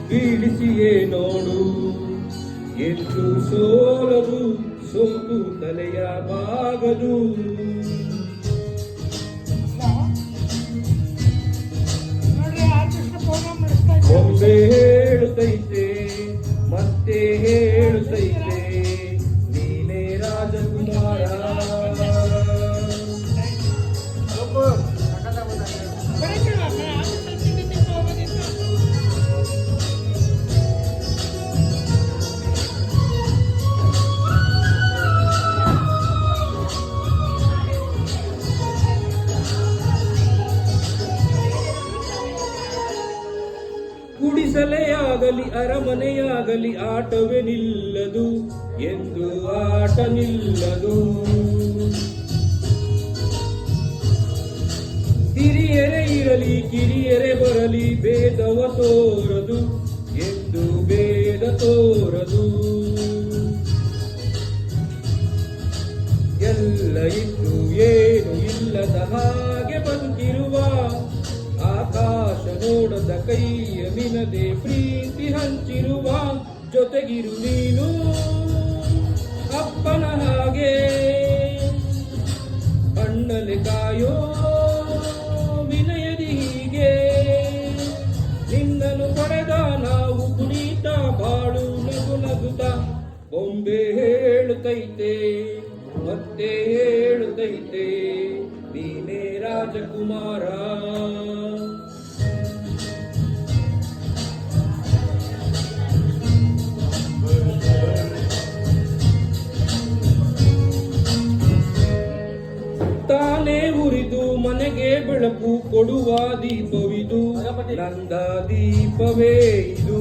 ಬೀಳಿಸಿಯೇ ನೋಡು ಎಂದು ಸೋಲದು ಸೋತು ತಲೆಯ ಬಾಗದು. ಒಮ್ಮೆ ಹೇಳುತ್ತೈತೆ ಮತ್ತೆ ಹೇಳುತ್ತೈತೆ ನೀನೇ ರಾಜಕುಮಾರ. ಗುಡಿಸಲೆಯಾಗಲಿ ಅರಮನೆಯಾಗಲಿ ಆಟವೇ ನಿಲ್ಲದು ಎಂದು ಆಟ ನಿಲ್ಲದು. ಹಿರಿಯರೇ ಇರಲಿ ಕಿರಿಯರೇ ಬರಲಿ ಭೇದವ ತೋರದು ಎಂದು ಭೇದ ತೋರದು. ಎಲ್ಲ ಇದ್ದು ಏನು ಇಲ್ಲದ ಹಾಗೆ ಬದುಕಿರುವ ಆಕಾಶ ನೋಡದ ಕೈಯ ಮಿನದೆ ಪ್ರೀತಿ ಹಂಚಿರುವ ಜೊತೆಗಿರು ನೀನು ಅಪ್ಪನ ಹಾಗೆ ಕಣ್ಣಲ್ಲಿ ಕಾಯೋ ವಿನಯದಿ ಹೀಗೆ ನಿನ್ನನ್ನು ಪಡೆದ ನಾವು ಕುಣಿತ ಬಾಳು ನಗು ನಗುತ್ತ. ಬೊಂಬೆ ಹೇಳುತ್ತೈತೆ ಮತ್ತೆ ಹೇಳುತ್ತೈತೆ ನೀನೇ ರಾಜಕುಮಾರ. ತಾನೇ ಉರಿದು ಮನೆಗೆ ಬೆಳಕು ಕೊಡುವ ದೀಪವಿದು ನಂದ ದೀಪವೇ ಇದು.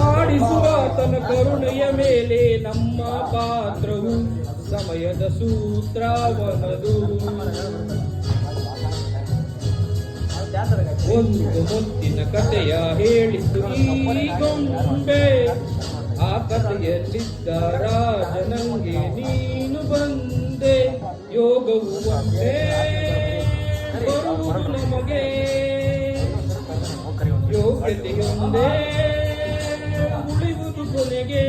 ಆಡಿಸುವ ತನ್ನ ಕರುಣೆಯ ಮೇಲೆ ನಮ್ಮ ಪಾತ್ರವು ಸಮಯದ ಸೂತ್ರವನದು. ಒಂದು ಮುತ್ತಿನ ಕಥೆಯ ಹೇಳಿತು ಈ ಗೊಂಬೆ, ಆ ಕಥೆಯಲ್ಲಿದ್ದ ರಾಜನಂಗೆ ನೀನು ಬಂದೆ. ಯೋಗವು ಒಂದೇ ಬರುವುದು ನಮಗೆ, ಯೋಗ್ಯತೆಯೊಂದೇ ಉಳಿಯುವುದು ಕೊನೆಗೆ.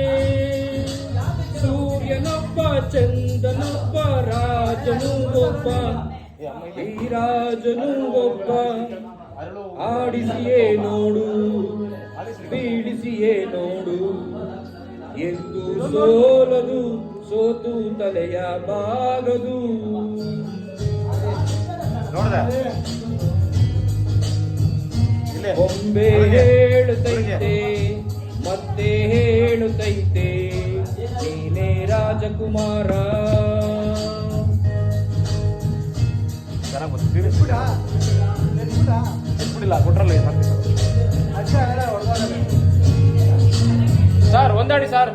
ಸೂರ್ಯನೊಬ್ಬ ಚಂದನೊಬ್ಬ ರಾಜನು ಒಬ್ಬ, ಈ ರಾಜನು ಒಬ್ಬ. ಆಡಿಸಿಯೇ ನೋಡು ಬೀಳಿಸಿಯೇ ನೋಡು ಎಂದು ಸೋಲದು ಸೋತು ತಲೆಯ ಬಾಗದು. ಬೊಂಬೆ ಹೇಳುತ್ತೈತೆ ಮತ್ತೆ ಹೇಳುತ್ತೈತೆ ನೀನೇ ರಾಜಕುಮಾರ. Sir ಒಂದಾಡಿ sir.